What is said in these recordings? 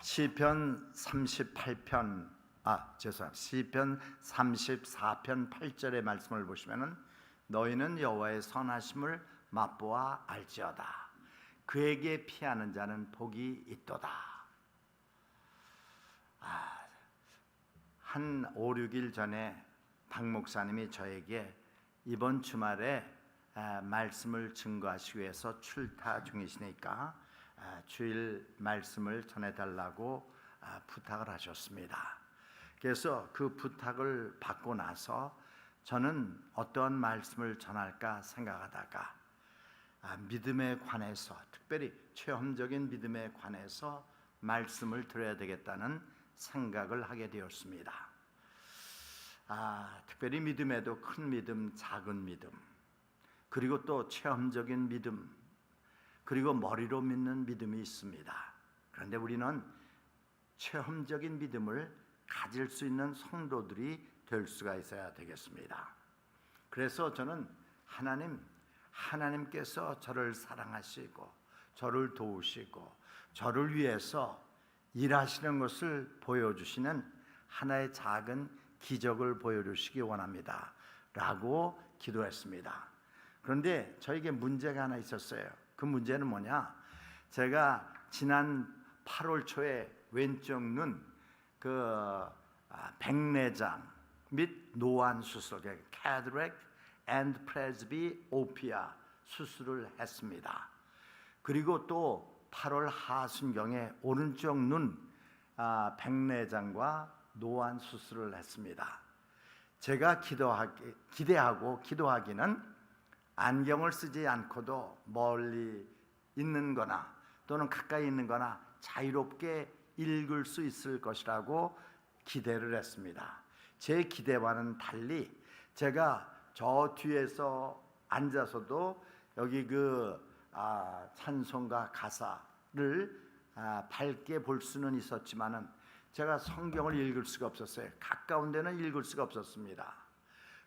시편 38편 시편 34편 8절의 말씀을 보시면은 너희는 여호와의 선하심을 맛보아 알지어다. 그에게 피하는 자는 복이 있도다. 한 5, 6일 전에 박 목사님이 저에게 이번 주말에 말씀을 증거하시기 위해서 출타 중이시니까 주일 말씀을 전해달라고 부탁을 하셨습니다. 그래서 그 부탁을 받고 나서 저는 어떠한 말씀을 전할까 생각하다가 믿음에 관해서, 특별히 체험적인 믿음에 관해서 말씀을 드려야 되겠다는 생각을 하게 되었습니다. 특별히 믿음에도 큰 믿음, 작은 믿음, 그리고 또 체험적인 믿음, 그리고 머리로 믿는 믿음이 있습니다. 그런데 우리는 체험적인 믿음을 가질 수 있는 성도들이 될 수가 있어야 되겠습니다. 그래서 저는 하나님께서 저를 사랑하시고 저를 도우시고 저를 위해서 일하시는 것을 보여주시는 하나의 작은 기적을 보여주시기 원합니다 라고 기도했습니다. 그런데 저에게 문제가 하나 있었어요. 그 문제는 뭐냐? 제가 지난 8월 초에 왼쪽 눈 백내장 및 노안 수술, cataract and presbyopia 수술을 했습니다. 그리고 또 8월 하순경에 오른쪽 눈 백내장과 노안 수술을 했습니다. 제가 기대하고 기도하기는 안경을 쓰지 않고도 멀리 있는 거나 또는 가까이 있는 거나 자유롭게 읽을 수 있을 것이라고 기대를 했습니다. 제 기대와는 달리 제가 저 뒤에서 앉아서도 여기 찬송가 가사를 밝게 볼 수는 있었지만은 제가 성경을 읽을 수가 없었어요. 가까운 데는 읽을 수가 없었습니다.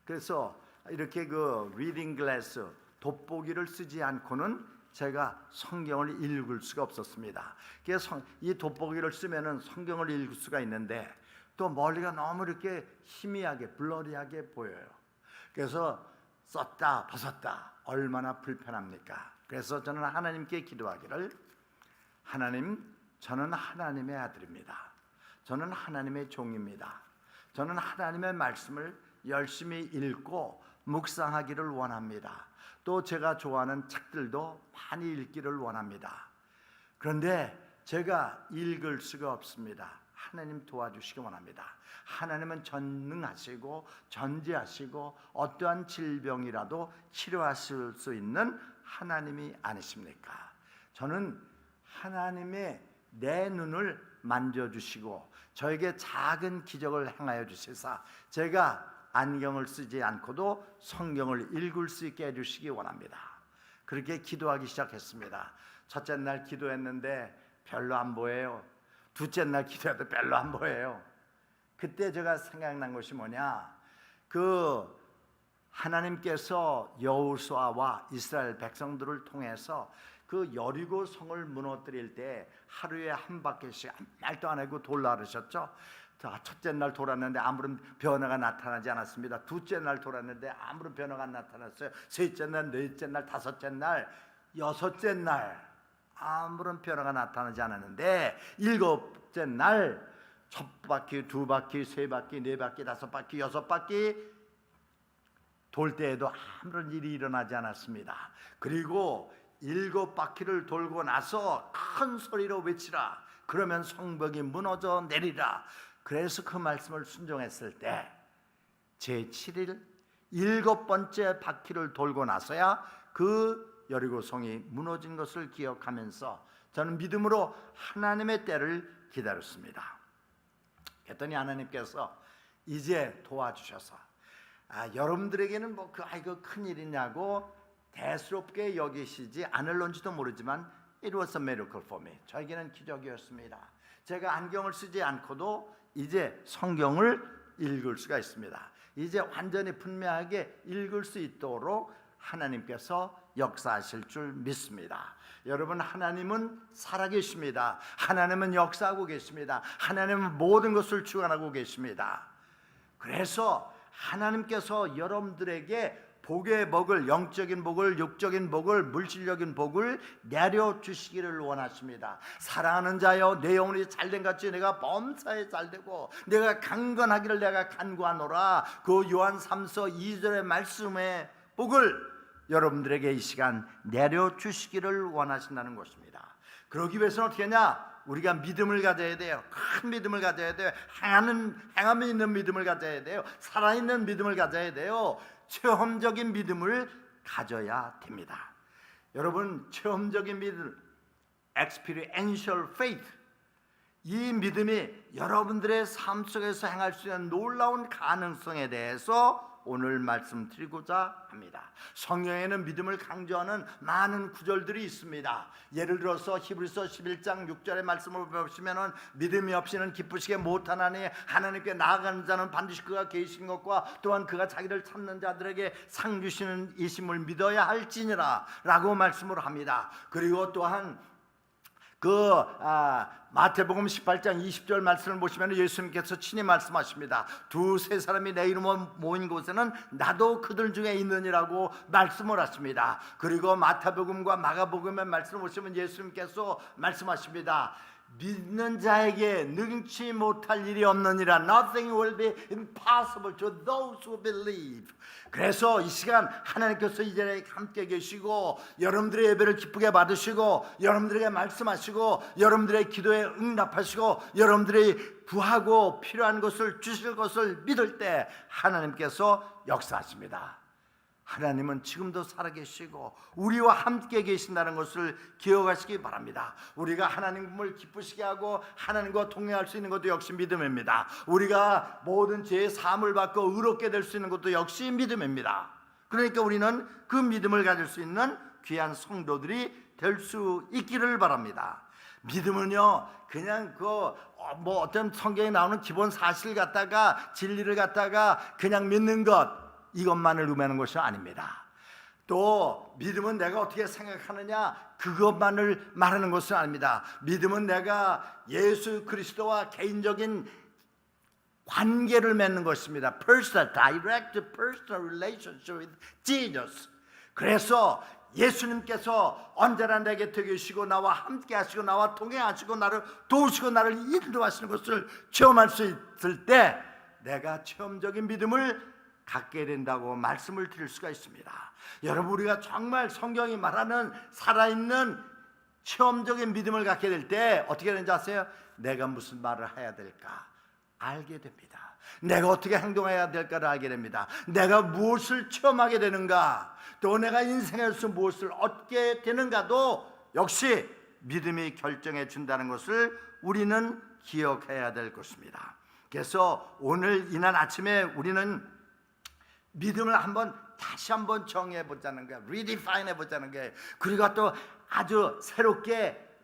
그래서 이렇게 리딩 글래스, 돋보기를 쓰지 않고는 제가 성경을 읽을 수가 없었습니다. 그래서 이 돋보기를 쓰면은 성경을 읽을 수가 있는데 또 머리가 너무 이렇게 희미하게 블러리하게 보여요. 그래서 썼다 벗었다 얼마나 불편합니까? 그래서 저는 하나님께 기도하기를, 하나님, 저는 하나님의 아들입니다. 저는 하나님의 종입니다. 저는 하나님의 말씀을 열심히 읽고 묵상하기를 원합니다. 또 제가 좋아하는 책들도 많이 읽기를 원합니다. 그런데 제가 읽을 수가 없습니다. 하나님 도와주시기 원합니다. 하나님은 전능하시고 전지하시고 어떠한 질병이라도 치료하실 수 있는 하나님이 아니십니까? 저는 하나님의 내 눈을 만져주시고 저에게 작은 기적을 행하여 주시사 제가 안경을 쓰지 않고도 성경을 읽을 수 있게 해주시기 원합니다. 그렇게 기도하기 시작했습니다. 첫째 날 기도했는데 별로 안 보여요. 둘째 날 기도해도 별로 안 보여요. 그때 제가 생각난 것이 뭐냐, 하나님께서 여호수아와 이스라엘 백성들을 통해서 여리고 성을 무너뜨릴 때 하루에 한 바퀴씩 말도 안 하고 돌라 그러셨죠. 첫째 날 돌았는데 아무런 변화가 나타나지 않았습니다. 둘째 날 돌았는데 아무런 변화가 안 나타났어요. 셋째 날, 넷째 날, 다섯째 날, 여섯째 날 아무런 변화가 나타나지 않았는데 일곱째 날 첫 바퀴, 두 바퀴, 세 바퀴, 네 바퀴, 다섯 바퀴, 여섯 바퀴 돌 때에도 아무런 일이 일어나지 않았습니다. 그리고 일곱 바퀴를 돌고 나서 큰 소리로 외치라. 그러면 성벽이 무너져 내리라. 그래서 그 말씀을 순종했을 때 제7일 일곱 번째 바퀴를 돌고 나서야 여리고성이 무너진 것을 기억하면서 저는 믿음으로 하나님의 때를 기다렸습니다. 그랬더니 하나님께서 이제 도와주셔서 여러분들에게는 이거 큰일이냐고 대수롭게 여기시지 않을런지도 모르지만 It was a miracle for me. 저에게는 기적이었습니다. 제가 안경을 쓰지 않고도 이제 성경을 읽을 수가 있습니다. 이제 완전히 분명하게 읽을 수 있도록 하나님께서 역사하실 줄 믿습니다. 여러분, 하나님은 살아계십니다. 하나님은 역사하고 계십니다. 하나님은 모든 것을 주관하고 계십니다. 그래서 하나님께서 여러분들에게 복의 복을, 영적인 복을, 육적인 복을, 물질적인 복을 내려주시기를 원하십니다. 사랑하는 자여, 내 영혼이 잘된 같이 내가 범사에 잘되고 내가 강건하기를 내가 간구하노라. 그 요한 3서 2절의 말씀의 복을 여러분들에게 이 시간 내려주시기를 원하신다는 것입니다. 그러기 위해서는 어떻게 하냐? 우리가 믿음을 가져야 돼요. 큰 믿음을 가져야 돼요. 행함이 있는 믿음을 가져야 돼요. 살아있는 믿음을 가져야 돼요. 체험적인 믿음을 가져야 됩니다. 여러분, 체험적인 믿음, experiential faith, 이 믿음이 여러분들의 삶 속에서 행할 수 있는 놀라운 가능성에 대해서 오늘 말씀드리고자 합니다. 성경에는 믿음을 강조하는 많은 구절들이 있습니다. 예를 들어서 히브리서 11장 6절의 말씀을 보시면 믿음이 없이는 기쁘시게 못하나니 하나님께 나아가는 자는 반드시 그가 계신 것과 또한 그가 자기를 찾는 자들에게 상 주시는 이심을 믿어야 할지니라 라고 말씀을 합니다. 그리고 또한 마태복음 18장 20절 말씀을 보시면 예수님께서 친히 말씀하십니다. 두세 사람이 내 이름으로 모인 곳에는 나도 그들 중에 있느니라고 말씀을 하십니다. 그리고 마태복음과 마가복음의 말씀을 보시면 예수님께서 말씀하십니다. 믿는 자에게 능치 못할 일이 없느니라. Nothing will be impossible to those who believe. 그래서 이 시간 하나님께서 이 자리에 함께 계시고 여러분들의 예배를 기쁘게 받으시고 여러분들에게 말씀하시고 여러분들의 기도에 응답하시고 여러분들이 구하고 필요한 것을 주실 것을 믿을 때 하나님께서 역사하십니다. 하나님은 지금도 살아계시고 우리와 함께 계신다는 것을 기억하시기 바랍니다. 우리가 하나님을 기쁘시게 하고 하나님과 동행할 수 있는 것도 역시 믿음입니다. 우리가 모든 죄의 사함을 받고 의롭게 될 수 있는 것도 역시 믿음입니다. 그러니까 우리는 그 믿음을 가질 수 있는 귀한 성도들이 될 수 있기를 바랍니다. 믿음은요, 그냥 어떤 성경에 나오는 기본 사실 갖다가 진리를 갖다가 그냥 믿는 것, 이것만을 의미하는 것이 아닙니다. 또 믿음은 내가 어떻게 생각하느냐, 그것만을 말하는 것은 아닙니다. 믿음은 내가 예수 그리스도와 개인적인 관계를 맺는 것입니다. Personal, direct personal relationship with Jesus. 그래서 예수님께서 언제나 내 곁에 계시고 나와 함께 하시고 나와 동행하시고 나를 도우시고 나를 인도하시는 것을 체험할 수 있을 때 내가 체험적인 믿음을 갖게 된다고 말씀을 드릴 수가 있습니다. 여러분, 우리가 정말 성경이 말하는 살아있는 체험적인 믿음을 갖게 될 때 어떻게 되는지 아세요? 내가 무슨 말을 해야 될까 알게 됩니다. 내가 어떻게 행동해야 될까를 알게 됩니다. 내가 무엇을 체험하게 되는가, 또 내가 인생에서 무엇을 얻게 되는가도 역시 믿음이 결정해 준다는 것을 우리는 기억해야 될 것입니다. 그래서 오늘 이날 아침에 우리는 믿음을 다시 한번 정의해 보자는 거야. redefine 해보자는 거예요. 그리고 또 아주 새롭게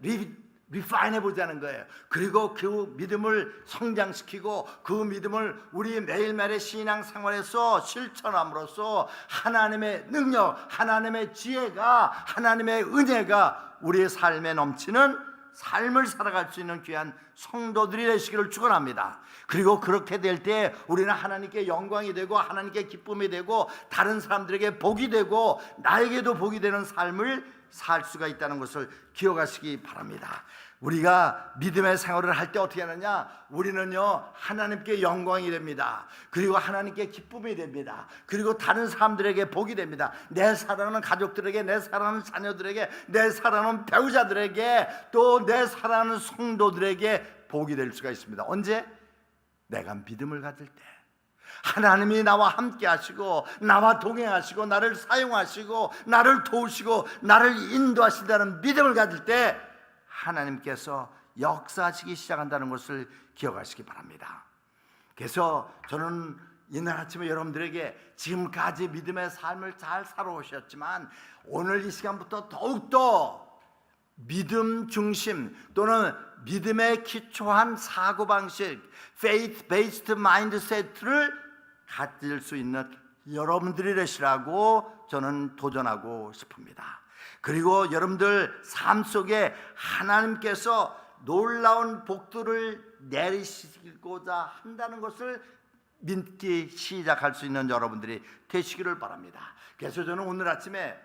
refine 해보자는 거예요. 그리고 그 믿음을 성장시키고 그 믿음을 우리 매일매일의 신앙 생활에서 실천함으로써 하나님의 능력, 하나님의 지혜가, 하나님의 은혜가 우리의 삶에 넘치는 삶을 살아갈 수 있는 귀한 성도들이 되시기를 축원합니다. 그리고 그렇게 될 때 우리는 하나님께 영광이 되고 하나님께 기쁨이 되고 다른 사람들에게 복이 되고 나에게도 복이 되는 삶을 살 수가 있다는 것을 기억하시기 바랍니다. 우리가 믿음의 생활을 할 때 어떻게 하느냐, 우리는요 하나님께 영광이 됩니다. 그리고 하나님께 기쁨이 됩니다. 그리고 다른 사람들에게 복이 됩니다. 내 사랑하는 가족들에게, 내 사랑하는 자녀들에게, 내 사랑하는 배우자들에게, 또 내 사랑하는 성도들에게 복이 될 수가 있습니다. 언제? 내가 믿음을 가질 때, 하나님이 나와 함께 하시고 나와 동행하시고 나를 사용하시고 나를 도우시고 나를 인도하신다는 믿음을 가질 때 하나님께서 역사하시기 시작한다는 것을 기억하시기 바랍니다. 그래서 저는 이날 아침에 여러분들에게 지금까지 믿음의 삶을 잘 살아오셨지만 오늘 이 시간부터 더욱더 믿음 중심 또는 믿음에 기초한 사고방식, faith-based mindset를 가질 수 있는 여러분들이 되시라고 저는 도전하고 싶습니다. 그리고 여러분들 삶 속에 하나님께서 놀라운 복들을 내리시고자 한다는 것을 믿기 시작할 수 있는 여러분들이 되시기를 바랍니다. 그래서 저는 오늘 아침에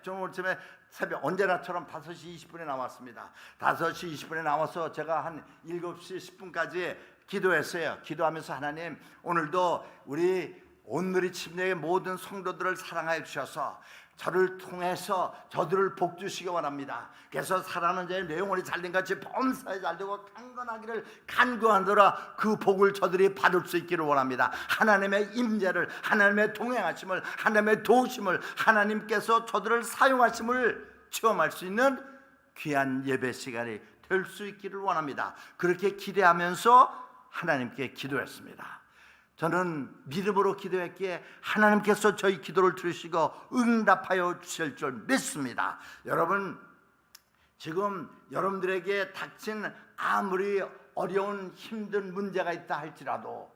새벽 언제나처럼 5시 20분에 나왔습니다. 5시 20분에 나와서 제가 한 7시 10분까지 기도했어요. 기도하면서 하나님, 오늘도 우리 온누리 침례의 모든 성도들을 사랑하여 주셔서 저를 통해서 저들을 복 주시기 원합니다. 그래서 살아가는 자의 내 영혼이 잘된 같이 범사에 잘되고 강건하기를 간구하노라. 그 복을 저들이 받을 수 있기를 원합니다. 하나님의 임재를, 하나님의 동행하심을, 하나님의 도우심을, 하나님께서 저들을 사용하심을 체험할 수 있는 귀한 예배 시간이 될 수 있기를 원합니다. 그렇게 기대하면서 하나님께 기도했습니다. 저는 믿음으로 기도했기에 하나님께서 저희 기도를 들으시고 응답하여 주실 줄 믿습니다. 여러분, 지금 여러분들에게 닥친 아무리 어려운 힘든 문제가 있다 할지라도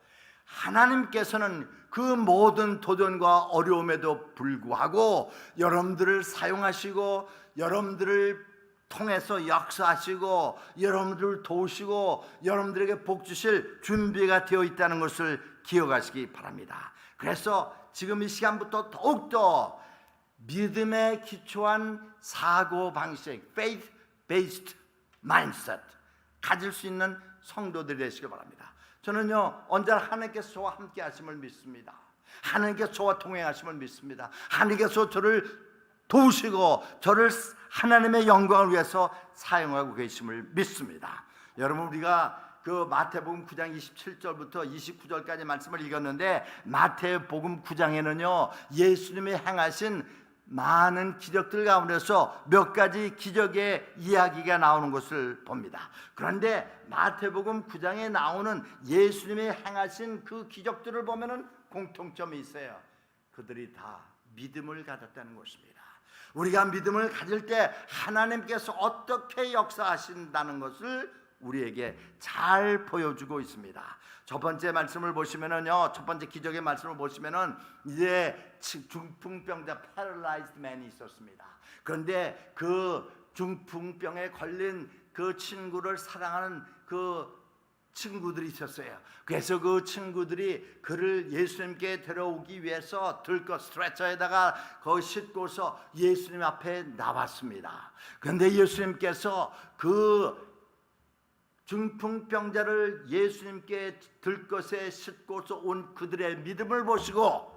하나님께서는 그 모든 도전과 어려움에도 불구하고 여러분들을 사용하시고 여러분들을 통해서 역사하시고 여러분들을 도우시고 여러분들에게 복 주실 준비가 되어 있다는 것을 기억하시기 바랍니다. 그래서 지금 이 시간부터 더욱더 믿음에 기초한 사고방식, faith-based mindset 가질 수 있는 성도들이 되시기 바랍니다. 저는요, 언제나 하나님께서 저와 함께 하심을 믿습니다. 하나님께서 저와 동행하심을 믿습니다. 하나님께서 저를 도우시고 저를 하나님의 영광을 위해서 사용하고 계심을 믿습니다. 여러분, 우리가 그 마태복음 9장 27절부터 29절까지 말씀을 읽었는데, 마태복음 9장에는요 예수님이 행하신 많은 기적들 가운데서 몇 가지 기적의 이야기가 나오는 것을 봅니다. 그런데 마태복음 9장에 나오는 예수님이 행하신 그 기적들을 보면은 공통점이 있어요. 그들이 다 믿음을 가졌다는 것입니다. 우리가 믿음을 가질 때 하나님께서 어떻게 역사하신다는 것을 우리에게 잘 보여주고 있습니다. 첫 번째 말씀을 보시면은요, 첫 번째 기적의 말씀을 보시면은 이제 중풍병자 paralyzed man이 있었습니다. 그런데 그 중풍병에 걸린 그 친구를 사랑하는 그 친구들이 있었어요. 그래서 그 친구들이 그를 예수님께 데려오기 위해서 들것 스트레처에다가 거기 싣고서 예수님 앞에 나왔습니다. 그런데 예수님께서 그 중풍병자를 예수님께 들것에 싣고서 온 그들의 믿음을 보시고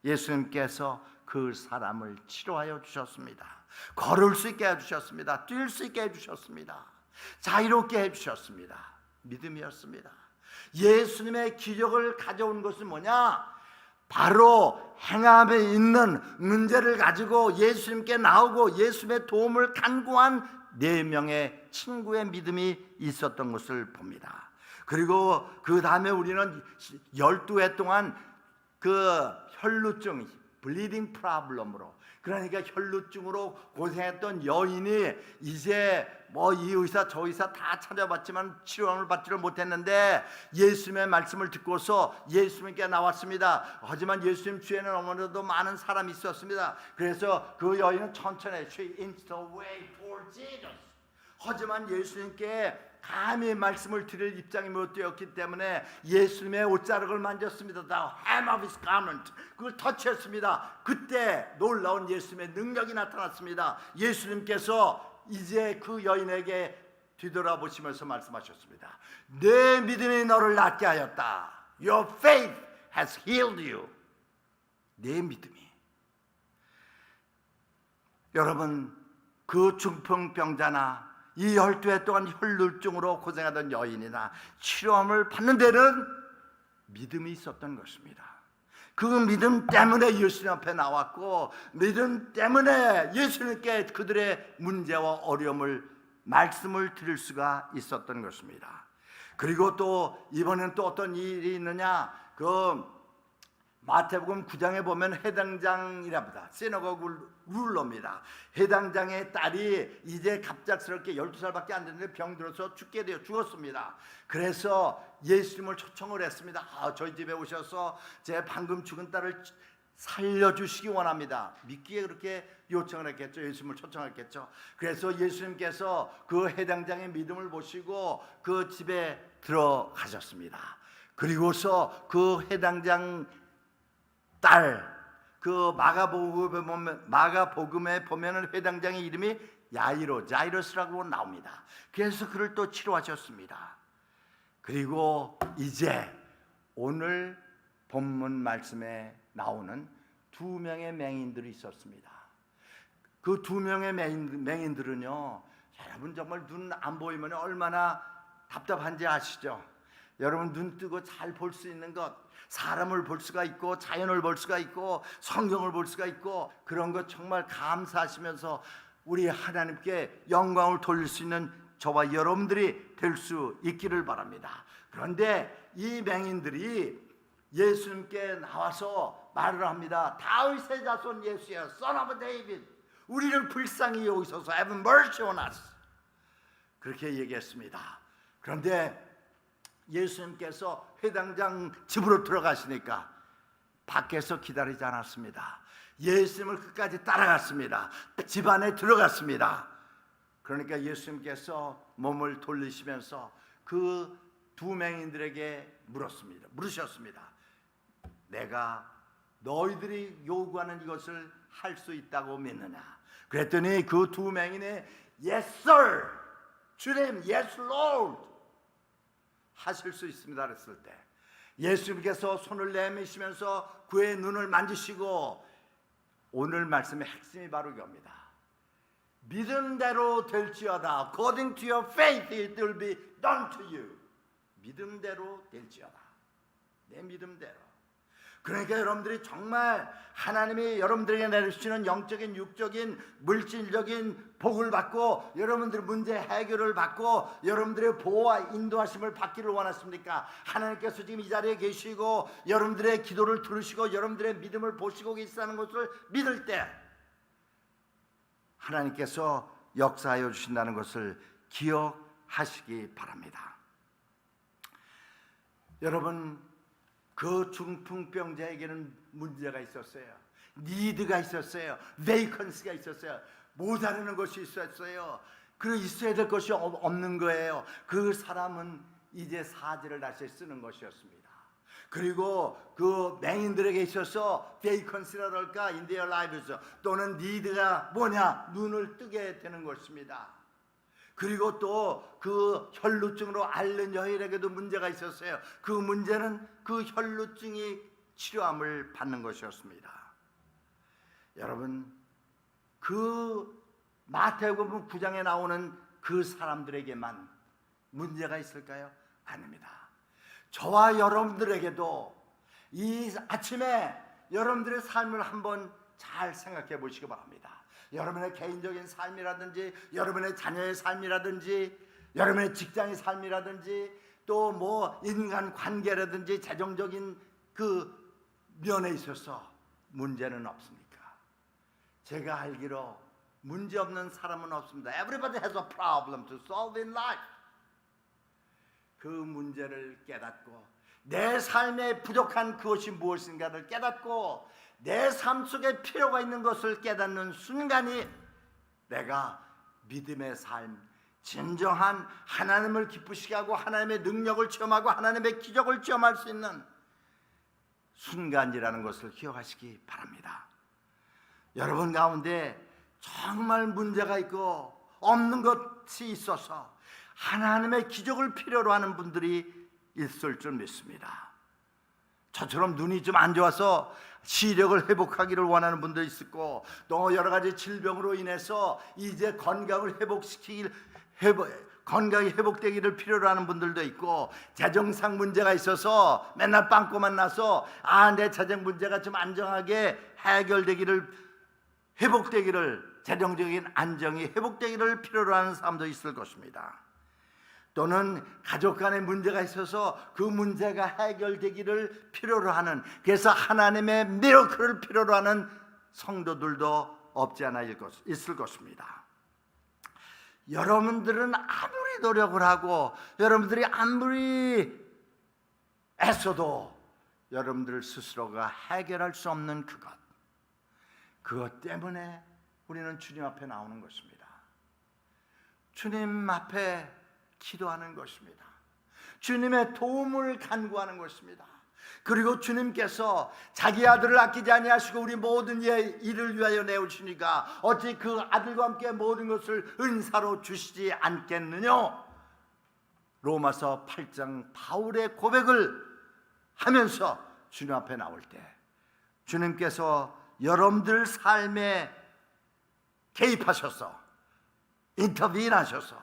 예수님께서 그 사람을 치료하여 주셨습니다. 걸을 수 있게 해주셨습니다. 뛸 수 있게 해주셨습니다. 자유롭게 해주셨습니다. 믿음이었습니다. 예수님의 기적을 가져온 것은 뭐냐? 바로 행함에 있는 문제를 가지고 예수님께 나오고 예수님의 도움을 간구한 4명의 친구의 믿음이 있었던 것을 봅니다. 그리고 그 다음에 우리는 12해 동안 그 혈루증, 블리딩 프로블럼으로, 그러니까 혈루증으로 고생했던 여인이 이제 뭐 이 의사 저 의사 다 찾아봤지만 치료를 받지를 못했는데 예수님의 말씀을 듣고서 예수님께 나왔습니다. 하지만 예수님 주에는 너무나도 많은 사람이 있었습니다. 그래서 그 여인은 천천히 she inched the way for Jesus. 하지만 예수님께 감히 말씀을 드릴 입장이 못 되었기 때문에 예수님의 옷자락을 만졌습니다. The hem of his garment, 그걸 터치했습니다. 그때 놀라운 예수님의 능력이 나타났습니다. 예수님께서 이제 그 여인에게 뒤돌아보시면서 말씀하셨습니다. 내 믿음이 너를 낫게 하였다. Your faith has healed you. 내 믿음이. 여러분, 그 중풍병자나 이 12해 동안 혈루증으로 고생하던 여인이나 치료함을 받는 데는 믿음이 있었던 것입니다. 그 믿음 때문에 예수님 앞에 나왔고, 믿음 때문에 예수님께 그들의 문제와 어려움을 말씀을 드릴 수가 있었던 것입니다. 그리고 또 이번에는 또 어떤 일이 있느냐? 그 마태복음 9장에 보면 해당장이랍니다. 시너거그 룰러입니다. 해당장의 딸이 이제 갑작스럽게 12살밖에 안 됐는데 병들어서 죽었습니다. 그래서 예수님을 초청을 했습니다. 저희 집에 오셔서 제 방금 죽은 딸을 살려주시기 원합니다. 믿기에 그렇게 요청을 했겠죠. 예수님을 초청했겠죠. 그래서 예수님께서 그 해당장의 믿음을 보시고 그 집에 들어가셨습니다. 그리고서 그 해당장 딸, 그 마가복음에 보면은 해당장의 이름이 자이러스라고 나옵니다. 그래서 그를 또 치료하셨습니다. 그리고 이제 오늘 본문 말씀에 나오는 두 명의 맹인들이 있었습니다. 그 두 명의 맹인들은요, 여러분 정말 눈 안 보이면 얼마나 답답한지 아시죠? 여러분 눈 뜨고 잘 볼 수 있는 것, 사람을 볼 수가 있고 자연을 볼 수가 있고 성경을 볼 수가 있고 그런 것 정말 감사하시면서 우리 하나님께 영광을 돌릴 수 있는 저와 여러분들이 될 수 있기를 바랍니다. 그런데 이 맹인들이 예수님께 나와서 말을 합니다. 다윗의 자손 예수여, Son of David, 우리를 불쌍히 여기소서, Have mercy on us. 그렇게 얘기했습니다. 그런데 예수님께서 회당장 집으로 들어가시니까 밖에서 기다리지 않았습니다. 예수님을 끝까지 따라갔습니다. 집 안에 들어갔습니다. 그러니까 예수님께서 몸을 돌리시면서 그 두 맹인들에게 물으셨습니다. 내가 너희들이 요구하는 이것을 할 수 있다고 믿느냐? 그랬더니 그 두 맹인이 Yes sir, 주님, Yes Lord 하실 수 있습니다 그랬을 때 예수님께서 손을 내미시면서 그의 눈을 만지시고 오늘 말씀의 핵심이 바로 이겁니다. 믿음대로 될지어다. According to your faith it will be done to you. 믿음대로 될지어다. 내 믿음대로. 그러니까 여러분들이 정말 하나님이 여러분들에게 내리시는 영적인, 육적인, 물질적인 복을 받고 여러분들의 문제 해결을 받고 여러분들의 보호와 인도하심을 받기를 원하십니까? 하나님께서 지금 이 자리에 계시고 여러분들의 기도를 들으시고 여러분들의 믿음을 보시고 계시다는 것을 믿을 때 하나님께서 역사하여 주신다는 것을 기억하시기 바랍니다. 여러분, 그 중풍병자에게는 문제가 있었어요. 니드가 있었어요. 베이컨스가 있었어요. 모자라는 것이 있었어요. 그 있어야 될 것이 없는 거예요. 그 사람은 이제 사지를 다시 쓰는 것이었습니다. 그리고 그 맹인들에게 있어서 베이컨스라랄까 in their lives 또는 니드가 뭐냐? 눈을 뜨게 되는 것입니다. 그리고 또 그 혈루증으로 앓는 여인에게도 문제가 있었어요. 그 문제는 그 혈루증이 치료함을 받는 것이었습니다. 여러분, 그 마태복음 9장에 나오는 그 사람들에게만 문제가 있을까요? 아닙니다. 저와 여러분들에게도 이 아침에 여러분들의 삶을 한번 잘 생각해 보시기 바랍니다. 여러분의 개인적인 삶이라든지 여러분의 자녀의 삶이라든지 여러분의 직장의 삶이라든지 또 뭐 인간 관계라든지 재정적인 그 면에 있어서 문제는 없습니까? 제가 알기로 문제 없는 사람은 없습니다. Everybody has a problem to solve in life. 그 문제를 깨닫고 내 삶에 부족한 그것이 무엇인가를 깨닫고 내 삶 속에 필요가 있는 것을 깨닫는 순간이 내가 믿음의 삶, 진정한 하나님을 기쁘시게 하고 하나님의 능력을 체험하고 하나님의 기적을 체험할 수 있는 순간이라는 것을 기억하시기 바랍니다. 여러분 가운데 정말 문제가 있고 없는 것이 있어서 하나님의 기적을 필요로 하는 분들이 있을 줄 믿습니다. 저처럼 눈이 좀 안 좋아서 시력을 회복하기를 원하는 분도 있고 또 여러 가지 질병으로 인해서 이제 건강을 건강이 회복되기를 필요로 하는 분들도 있고 재정상 문제가 있어서 맨날 빵꾸만 나서 내 재정 문제가 좀 안정하게 해결되기를 회복되기를 재정적인 안정이 회복되기를 필요로 하는 사람도 있을 것입니다. 또는 가족 간의 문제가 있어서 그 문제가 해결되기를 필요로 하는 그래서 하나님의 미러클을 필요로 하는 성도들도 없지 않아 있을 것입니다. 여러분들은 아무리 노력을 하고 여러분들이 아무리 애써도 여러분들 스스로가 해결할 수 없는 그것 때문에 우리는 주님 앞에 나오는 것입니다. 주님 앞에 기도하는 것입니다. 주님의 도움을 간구하는 것입니다. 그리고 주님께서 자기 아들을 아끼지 아니하시고 우리 모든 일을 위하여 내오시니까 어찌 그 아들과 함께 모든 것을 은사로 주시지 않겠느냐? 로마서 8장 바울의 고백을 하면서 주님 앞에 나올 때 주님께서 여러분들 삶에 개입하셔서 인터뷰하셔서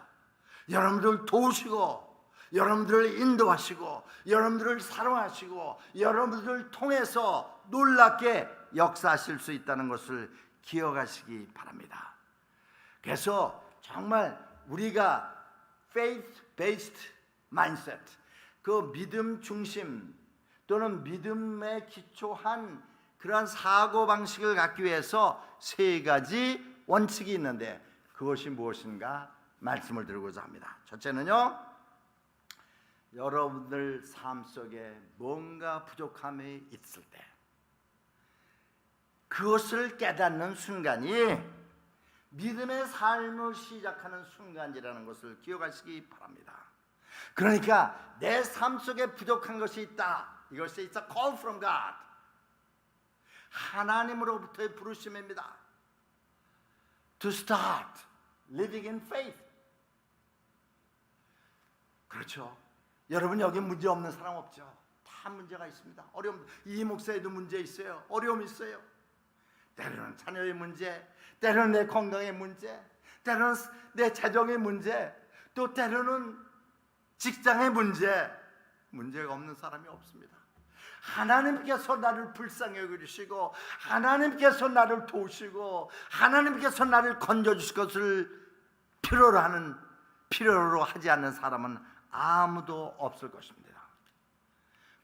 여러분들 도우시고 여러분들을 인도하시고 여러분들을 사랑하시고 여러분들을 통해서 놀랍게 역사하실 수 있다는 것을 기억하시기 바랍니다. 그래서 정말 우리가 faith-based mindset, 그 믿음 중심 또는 믿음에 기초한 그러한 사고방식을 갖기 위해서 세 가지 원칙이 있는데 그것이 무엇인가 말씀을 드리고자 합니다. 첫째는요, 여러분들 삶 속에 뭔가 부족함이 있을 때 그것을 깨닫는 순간이 믿음의 삶을 시작하는 순간이라는 것을 기억하시기 바랍니다. 그러니까 내 삶 속에 부족한 것이 있다. 이것이 it's a call from God. 하나님으로부터의 부르심입니다. To start living in faith. 그렇죠. 여러분 여기 문제 없는 사람 없죠. 다 문제가 있습니다. 어려움, 이 목사에도 문제 있어요. 어려움이 있어요. 때로는 자녀의 문제, 때로는 내 건강의 문제, 때로는 내 재정의 문제, 또 때로는 직장의 문제가 없는 사람이 없습니다. 하나님께서 나를 불쌍히 여기시고 하나님께서 나를 도우시고 하나님께서 나를 건져주실 것을 필요로 하지 않는 사람은 아무도 없을 것입니다.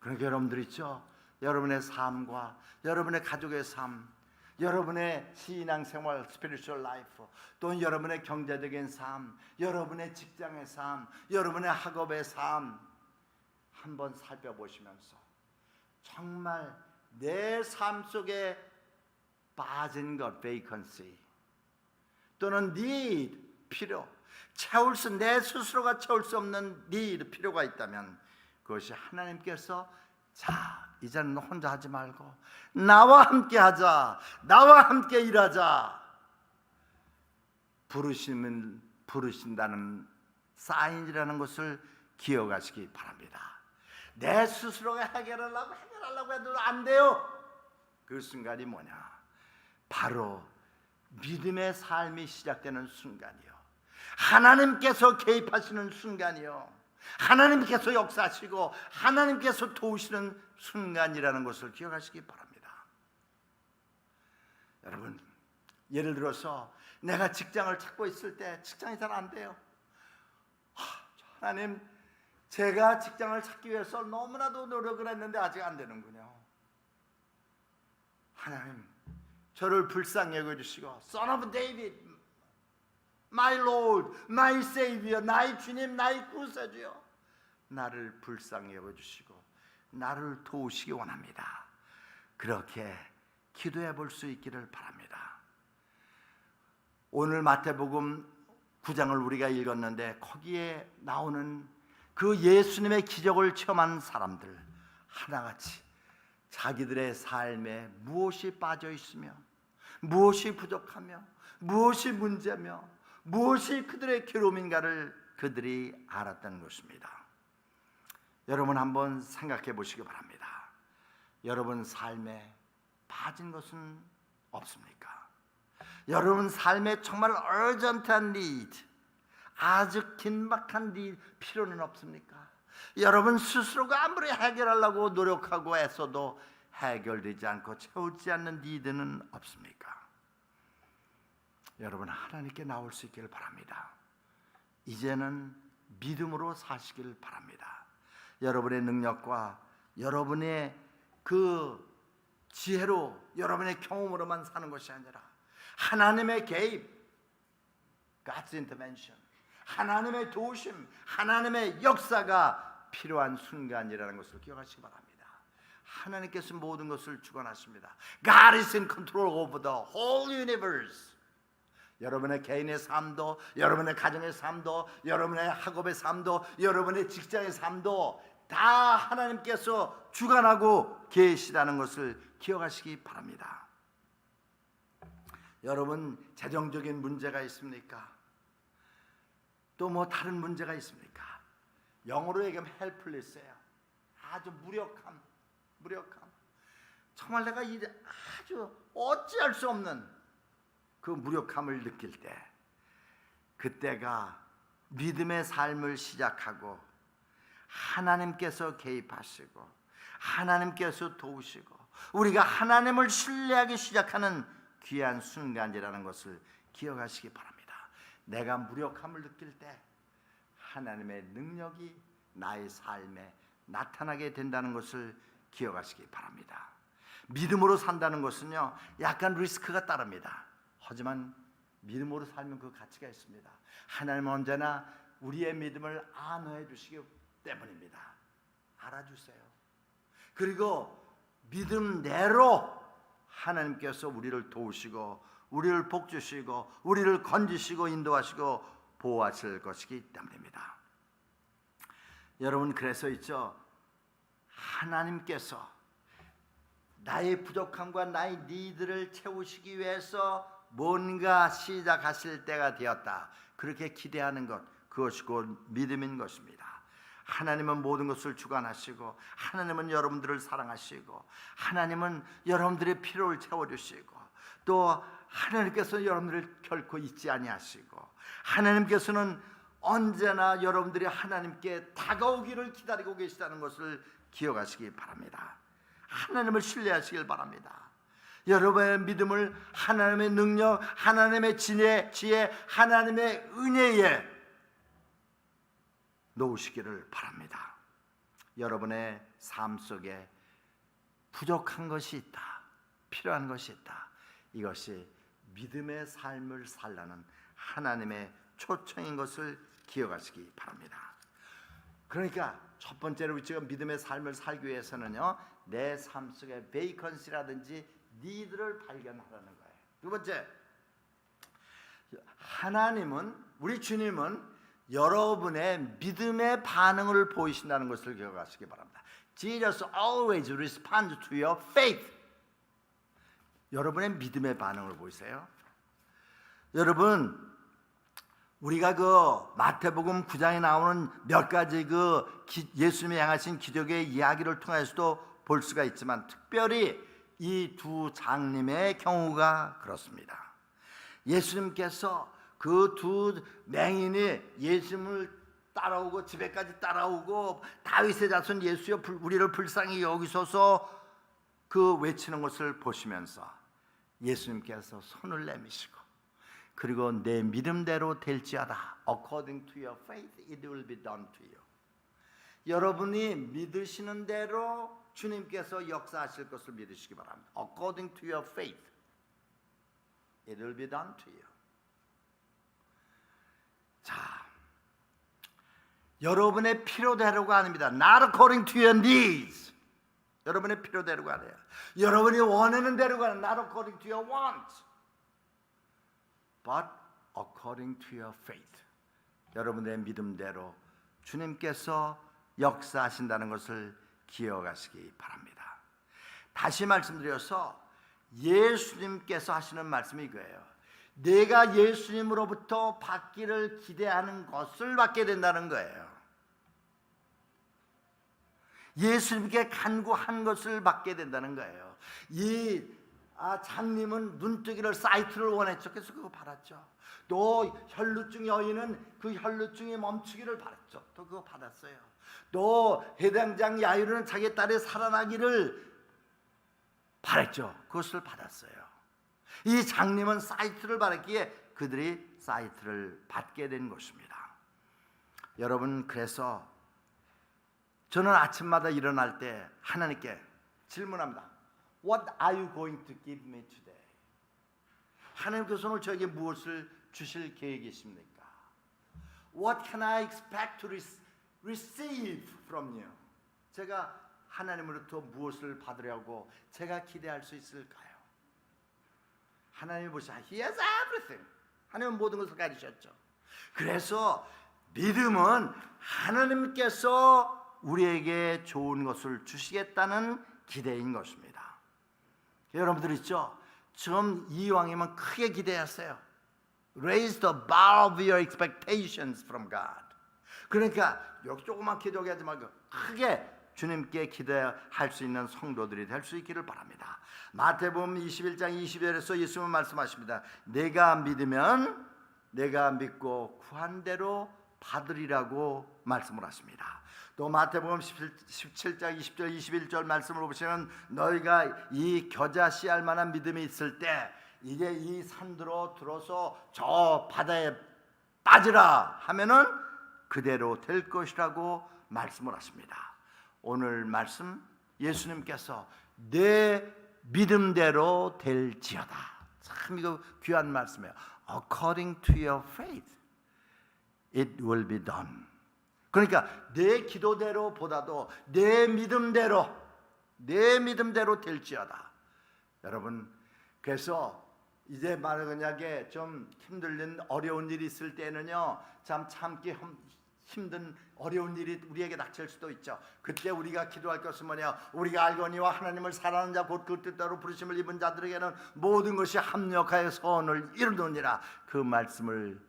그러니까 여러분들 있죠. 여러분의 삶과 여러분의 가족의 삶, 여러분의 신앙생활, 스피리추얼 라이프, 또는 여러분의 경제적인 삶, 여러분의 직장의 삶, 여러분의 학업의 삶 한번 살펴보시면서 정말 내 삶 속에 빠진 것, vacancy 또는 need, 필요, 내 스스로가 채울 수 없는 need, 필요가 있다면 그것이 하나님께서 자, 이제는 혼자 하지 말고 나와 함께 하자, 나와 함께 일하자 부르신다는 사인이라는 것을 기억하시기 바랍니다. 내 스스로가 해결하려고 해도 안 돼요. 그 순간이 뭐냐? 바로 믿음의 삶이 시작되는 순간이요, 하나님께서 개입하시는 순간이요, 하나님께서 역사하시고 하나님께서 도우시는 순간이라는 것을 기억하시기 바랍니다. 여러분, 예를 들어서 내가 직장을 찾고 있을 때 직장이 잘 안 돼요. 하나님, 제가 직장을 찾기 위해서 너무나도 노력을 했는데 아직 안 되는군요. 하나님, 저를 불쌍히 여겨주시고 Son of David, My Lord, My Savior, 나의 주님, 나의 구세주여, 나를 불쌍히 여겨주시고 나를 도우시기 원합니다. 그렇게 기도해 볼 수 있기를 바랍니다. 오늘 마태복음 9장을 우리가 읽었는데 거기에 나오는 그 예수님의 기적을 체험한 사람들 하나같이 자기들의 삶에 무엇이 빠져 있으며 무엇이 부족하며 무엇이 문제며 무엇이 그들의 괴로움인가를 그들이 알았다는 것입니다. 여러분 한번 생각해 보시기 바랍니다. 여러분 삶에 빠진 것은 없습니까? 여러분 삶에 정말 urgent한 need, 아주 긴박한 need, 필요는 없습니까? 여러분 스스로가 아무리 해결하려고 노력하고 애써도 해결되지 않고 채우지 않는 니드는 없습니까? 여러분 하나님께 나올 수 있기를 바랍니다. 이제는 믿음으로 사시길 바랍니다. 여러분의 능력과 여러분의 그 지혜로 여러분의 경험으로만 사는 것이 아니라 하나님의 개입, God's intervention, 하나님의 도우심, 하나님의 역사가 필요한 순간이라는 것을 기억하시기 바랍니다. 하나님께서 모든 것을 주관하십니다. God is in control over the whole universe. 여러분의 개인의 삶도, 여러분의 가정의 삶도, 여러분의 학업의 삶도, 여러분의 직장의 삶도 다 하나님께서 주관하고 계시다는 것을 기억하시기 바랍니다. 여러분, 재정적인 문제가 있습니까? 또 뭐 다른 문제가 있습니까? 영어로 얘기하면 helpless예요. 아주 무력함. 정말 내가 아주 어찌할 수 없는 그 무력함을 느낄 때, 그때가 믿음의 삶을 시작하고 하나님께서 개입하시고 하나님께서 도우시고 우리가 하나님을 신뢰하기 시작하는 귀한 순간이라는 것을 기억하시기 바랍니다. 내가 무력함을 느낄 때 하나님의 능력이 나의 삶에 나타나게 된다는 것을 기억하시기 바랍니다. 믿음으로 산다는 것은요, 약간 리스크가 따릅니다. 하지만 믿음으로 살면 그 가치가 있습니다. 하나님은 언제나 우리의 믿음을 안호해 주시기 때문입니다. 알아주세요. 그리고 믿음대로 하나님께서 우리를 도우시고 우리를 복주시고 우리를 건지시고 인도하시고 보호하실 것이기 때문입니다. 여러분, 그래서 있죠, 하나님께서 나의 부족함과 나의 니드를 채우시기 위해서 뭔가 시작하실 때가 되었다, 그렇게 기대하는 것, 그것이 곧 믿음인 것입니다. 하나님은 모든 것을 주관하시고 하나님은 여러분들을 사랑하시고 하나님은 여러분들의 필요를 채워주시고 또 하나님께서 여러분들을 결코 잊지 아니하시고 하나님께서는 언제나 여러분들이 하나님께 다가오기를 기다리고 계시다는 것을 기억하시기 바랍니다. 하나님을 신뢰하시길 바랍니다. 여러분의 믿음을 하나님의 능력, 하나님의 지혜, 하나님의 은혜에 놓으시기를 바랍니다. 여러분의 삶 속에 부족한 것이 있다, 필요한 것이 있다, 이것이 믿음의 삶을 살라는 하나님의 초청인 것을 기억하시기 바랍니다. 그러니까 첫 번째로 우리가 믿음의 삶을 살기 위해서는요, 내 삶 속에 베이컨시라든지 니드를 발견하라는 거예요. 두 번째, 하나님은, 우리 주님은 여러분의 믿음의 반응을 보이신다는 것을 기억하시기 바랍니다. Jesus always responds to your faith. 여러분의 믿음의 반응을 보이세요? 여러분, 우리가 그 마태복음 9장에 나오는 몇 가지 그 예수님이 행하신 기적의 이야기를 통해서도 볼 수가 있지만 특별히 이 두 장님의 경우가 그렇습니다. 예수님께서 그 두 맹인이 예수님을 따라오고 집에까지 따라오고 다윗의 자손 예수여 우리를 불쌍히 여기소서 그 외치는 것을 보시면서 예수님께서 손을 내미시고 그리고 내 믿음대로 될지어다. According to your faith, it will be done to you. 여러분이 믿으시는 대로 주님께서 역사하실 것을 믿으시기 바랍니다. According to your faith, it will be done to you. 자, 여러분의 필요대로가 아닙니다. Not according to your needs. 여러분의 필요대로가 아니에요. 여러분이 원하는 대로가 아니라 Not according to your wants. But according to your faith. 여러분의 믿음대로 주님께서 역사하신다는 것을 기억하시기 바랍니다. 다시 말씀드려서 예수님께서 하시는 말씀이 이거예요. 내가 예수님으로부터 받기를 기대하는 것을 받게 된다는 거예요. 예수님께 간구한 것을 받게 된다는 거예요. 이 장님은 눈뜨기를 사이트를 원했죠. 그래서 그거 받았죠. 또 혈루증 여인은 그 혈루증이 멈추기를 바랐죠. 또 그거 받았어요. 또 해당장 야이로는 자기 딸이 살아나기를 바랬죠. 그것을 받았어요. 이 장님은 사이트를 받았기에 그들이 사이트를 받게 된 것입니다. 여러분, 그래서 저는 아침마다 일어날 때 하나님께 질문합니다. What are you going to give me today? 하나님께서 오늘 저에게 무엇을 주실 계획이십니까? What can I expect to receive from you? 제가 하나님으로부터 무엇을 받으려고 제가 기대할 수 있을까요? 하나님이 보시아 He has everything. 하나님은 모든 것을 가지셨죠. 그래서 믿음은 하나님께서 우리에게 좋은 것을 주시겠다는 기대인 것입니다. 여러분들 있죠? 지금 이왕이면 크게 기대하세요. Raise the bar of your expectations from God. 그러니까 여기 조그만 기도하게 하지 말고 크게 주님께 기대할 수 있는 성도들이 될 수 있기를 바랍니다. 마태복음 21장 20절에서 예수님은 말씀하십니다. 내가 믿으면 내가 믿고 구한 대로 받으리라고 말씀을 하십니다. 또 마태복음 17장 20절 21절 말씀을 보시면 너희가 이 겨자 씨알 만한 믿음이 있을 때 이제 이 산들로 들어서 저 바다에 빠지라 하면은 그대로 될 것이라고 말씀을 하십니다. 오늘 말씀 예수님께서 내 믿음대로 될지어다. 참 이거 귀한 말씀이에요. According to your faith, it will be done. 그러니까 내 기도대로 보다도 내 믿음대로 될지어다. 여러분, 그래서 이제 만약에 좀 힘들는 어려운 일이 있을 때는요, 참 참기 힘든 어려운 일이 우리에게 닥칠 수도 있죠. 그때 우리가 기도할 것은 뭐냐? 우리가 알거니와 하나님을 사랑하는 자 곧 그 뜻대로 부르심을 입은 자들에게는 모든 것이 합력하여 선을 이루느니라. 그 말씀을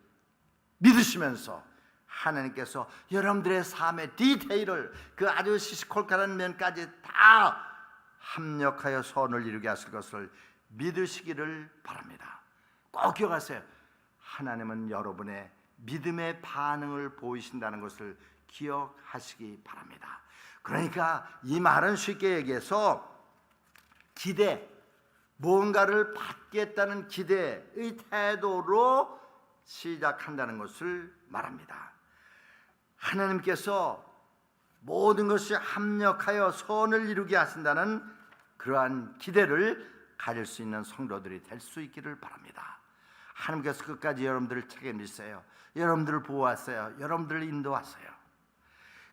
믿으시면서 하나님께서 여러분들의 삶의 디테일을 그 아주 시시콜콜한 면까지 다 합력하여 선을 이루게 하실 것을 믿으시기를 바랍니다. 꼭 기억하세요. 하나님은 여러분의 믿음의 반응을 보이신다는 것을 기억하시기 바랍니다. 그러니까 이 말은 쉽게 얘기해서 기대, 무언가를 받겠다는 기대의 태도로 시작한다는 것을 말합니다. 하나님께서 모든 것이 합력하여 선을 이루게 하신다는 그러한 기대를 가질 수 있는 성도들이 될 수 있기를 바랍니다. 하나님께서 끝까지 여러분들을 책임지세요. 여러분들을 보호하세요. 여러분들을 인도하세요.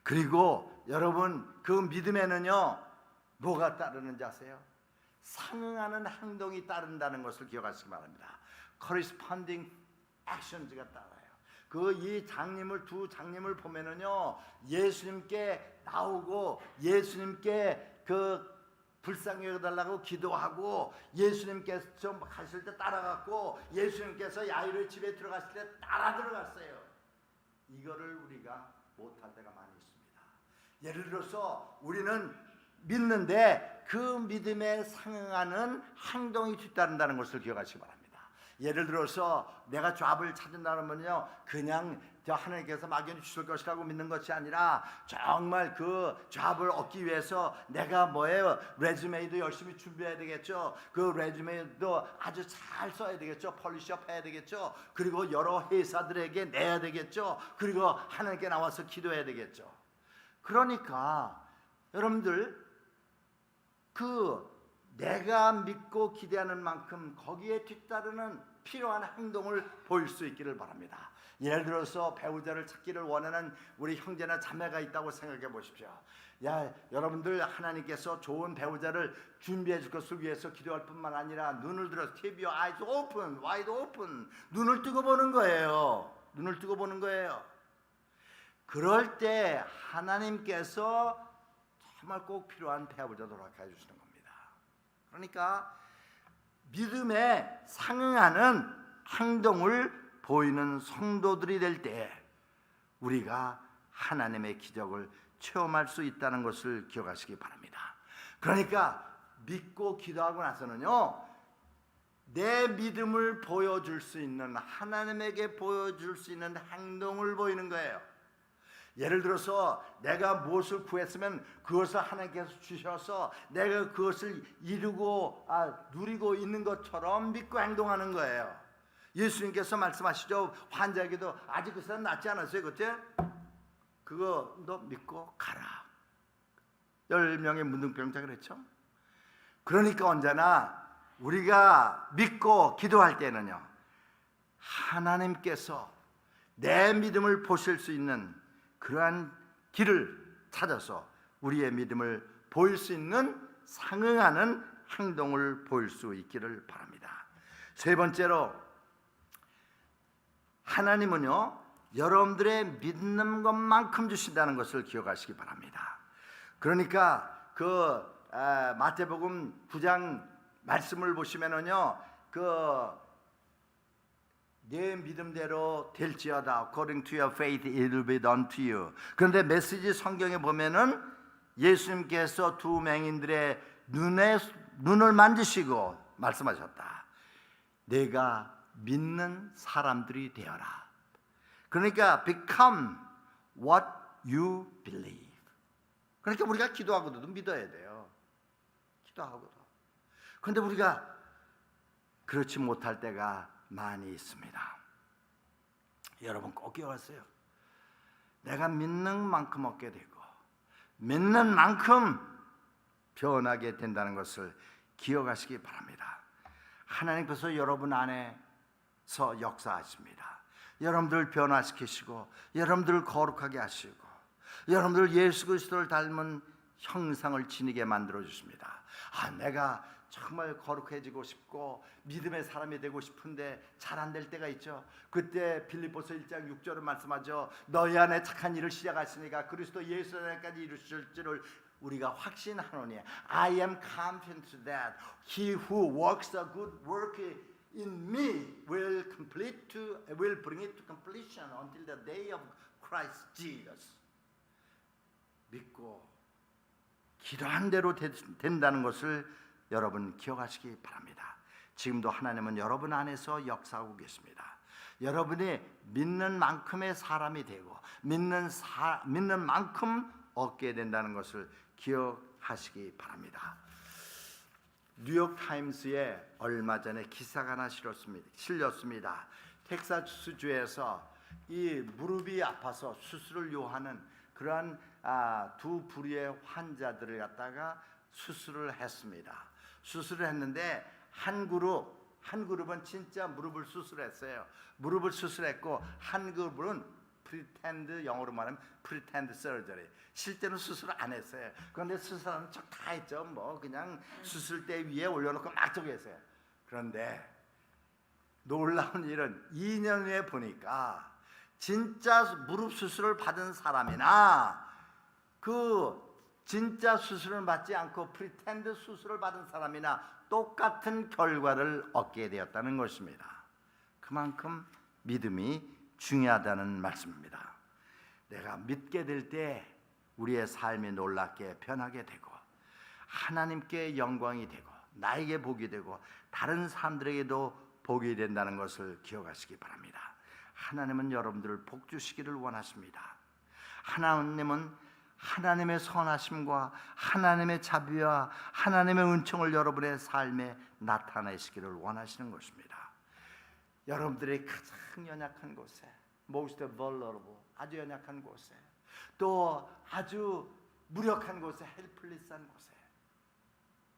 그리고 여러분 그 믿음에는요 뭐가 따르는지 아세요? 상응하는 행동이 따른다는 것을 기억하시기 바랍니다. Corresponding actions가 따라요. 그 이 장님을 두 장님을 보면은요 예수님께 나오고 예수님께 그 불쌍히 여겨달라고 기도하고 예수님께서 좀 가실 때 따라갔고 예수님께서 야이로의 집에 들어갔을 때 따라 들어갔어요. 이거를 우리가 못할 때가 많이 있습니다. 예를 들어서 우리는 믿는데 그 믿음에 상응하는 행동이 뒤따른다는 것을 기억하시기 바랍니다. 예를 들어서 내가 잡을 찾는다면요 그냥 저 하나님께서 막연히 주실 것이라고 믿는 것이 아니라 정말 그 잡을 얻기 위해서 내가 뭐예요? 레주메이도 열심히 준비해야 되겠죠. 그 레주메이도 아주 잘 써야 되겠죠. 폴리시업 해야 되겠죠. 그리고 여러 회사들에게 내야 되겠죠. 그리고 하나님께 나와서 기도해야 되겠죠. 그러니까 여러분들 그 내가 믿고 기대하는 만큼 거기에 뒤따르는 필요한 행동을 보일 수 있기를 바랍니다. 예를 들어서 배우자를 찾기를 원하는 우리 형제나 자매가 있다고 생각해 보십시오. 야, 여러분들 하나님께서 좋은 배우자를 준비해 줄 것을 위해서 기도할 뿐만 아니라 눈을 들어서 keep your eyes open, wide open. 눈을 뜨고 보는 거예요. 눈을 뜨고 보는 거예요. 그럴 때 하나님께서 정말 꼭 필요한 배우자도 허락해 주시는 겁니다. 그러니까 믿음에 상응하는 행동을 보이는 성도들이 될 때 우리가 하나님의 기적을 체험할 수 있다는 것을 기억하시기 바랍니다. 그러니까 믿고 기도하고 나서는요 내 믿음을 보여줄 수 있는 하나님에게 보여줄 수 있는 행동을 보이는 거예요. 예를 들어서 내가 무엇을 구했으면 그것을 하나님께서 주셔서 내가 그것을 이루고 누리고 있는 것처럼 믿고 행동하는 거예요. 예수님께서 말씀하시죠. 환자에게도 아직 그 사람 낫지 않았어요 그때? 그거 너 믿고 가라. 10명의 문둥병자 그랬죠. 그러니까 언제나 우리가 믿고 기도할 때는요 하나님께서 내 믿음을 보실 수 있는 그러한 길을 찾아서 우리의 믿음을 보일 수 있는 상응하는 행동을 보일 수 있기를 바랍니다. 세 번째로, 하나님은요 여러분들의 믿는 것만큼 주신다는 것을 기억하시기 바랍니다. 그러니까 마태복음 9장 말씀을 보시면은요, 내 믿음대로 될지어다. According to your faith, it will be done to you. 그런데 메시지 성경에 보면은 예수님께서 두 맹인들의 눈을 만지시고 말씀하셨다. 내가 믿는 사람들이 되어라. 그러니까 become what you believe. 그러니까 우리가 기도하고도 믿어야 돼요. 기도하고도. 그런데 우리가 그렇지 못할 때가 많이 있습니다. 여러분 꼭 기억하세요. 내가 믿는 만큼 얻게 되고 믿는 만큼 변하게 된다는 것을 기억하시기 바랍니다. 하나님께서 여러분 안에서 역사하십니다. 여러분들을 변화시키시고 여러분들을 거룩하게 하시고 여러분들 예수 그리스도를 닮은 형상을 지니게 만들어 주십니다. 내가 정말 거룩해지고 싶고 믿음의 사람이 되고 싶은데 잘 안 될 때가 있죠. 그때 빌립보서 1장 6절은 말씀하죠. 너희 안에 착한 일을 시작하시니까 그리스도 예수 안에까지 이루실 줄을 우리가 확신하노니 I am confident that he who works a good work in me will bring it to completion until the day of Christ Jesus. 믿고 기도한 대로 된다는 것을 여러분 기억하시기 바랍니다. 지금도 하나님은 여러분 안에서 역사하고 계십니다. 여러분이 믿는 만큼의 사람이 되고 믿는 만큼 얻게 된다는 것을 기억하시기 바랍니다. 뉴욕타임스에 얼마 전에 기사가 하나 실렸습니다. 텍사스주에서 이 무릎이 아파서 수술을 요하는 그러한 두 부류의 환자들을 갖다가 수술을 했습니다. 수술을 했는데 한 그룹은 진짜 무릎을 수술했어요. 무릎을 수술했고 한 그룹은 pretend, 영어로 말하면 pretend surgery, 실제로 수술을 안 했어요. 그런데 수술하는 척 다 했죠. 그냥 수술대 위에 올려놓고 막 저기 했어요. 그런데 놀라운 일은 2년 후에 보니까 진짜 무릎 수술을 받은 사람이나 진짜 수술을 받지 않고 프리텐드 수술을 받은 사람이나 똑같은 결과를 얻게 되었다는 것입니다. 그만큼 믿음이 중요하다는 말씀입니다. 내가 믿게 될 때 우리의 삶이 놀랍게 변하게 되고 하나님께 영광이 되고 나에게 복이 되고 다른 사람들에게도 복이 된다는 것을 기억하시기 바랍니다. 하나님은 여러분들을 복 주시기를 원하십니다. 하나님은 하나님의 선하심과 하나님의 자비와 하나님의 은총을 여러분의 삶에 나타내시기를 원하시는 것입니다. 여러분들의 가장 연약한 곳에, most vulnerable, 아주 연약한 곳에, 또 아주 무력한 곳에, 헬플리스한 곳에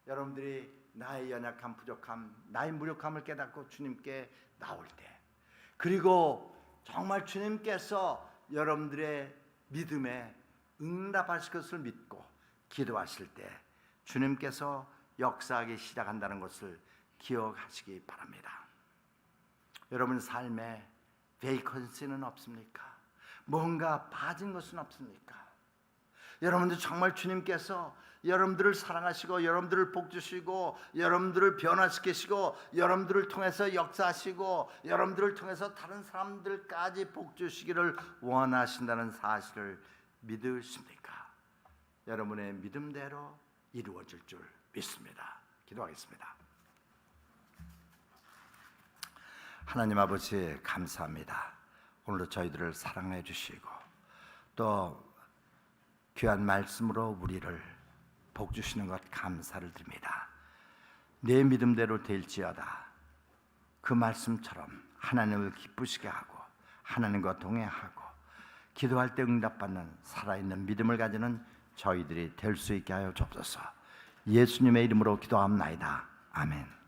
여러분들이 나의 연약함, 부족함, 나의 무력함을 깨닫고 주님께 나올 때, 그리고 정말 주님께서 여러분들의 믿음에 응답하실 것을 믿고 기도하실 때 주님께서 역사하기 시작한다는 것을 기억하시기 바랍니다. 여러분 삶에 베이컨시는 없습니까? 뭔가 빠진 것은 없습니까? 여러분들 정말 주님께서 여러분들을 사랑하시고 여러분들을 복주시고 여러분들을 변화시키시고 여러분들을 통해서 역사하시고 여러분들을 통해서 다른 사람들까지 복주시기를 원하신다는 사실을 믿으십니까? 여러분의 믿음대로 이루어질 줄 믿습니다. 기도하겠습니다. 하나님 아버지 감사합니다. 오늘도 저희들을 사랑해 주시고 또 귀한 말씀으로 우리를 복 주시는 것 감사를 드립니다. 내 믿음대로 될지어다. 그 말씀처럼 하나님을 기쁘시게 하고 하나님과 동행하고 기도할 때 응답받는 살아있는 믿음을 가지는 저희들이 될 수 있게 하여 주옵소서. 예수님의 이름으로 기도합나이다. 아멘.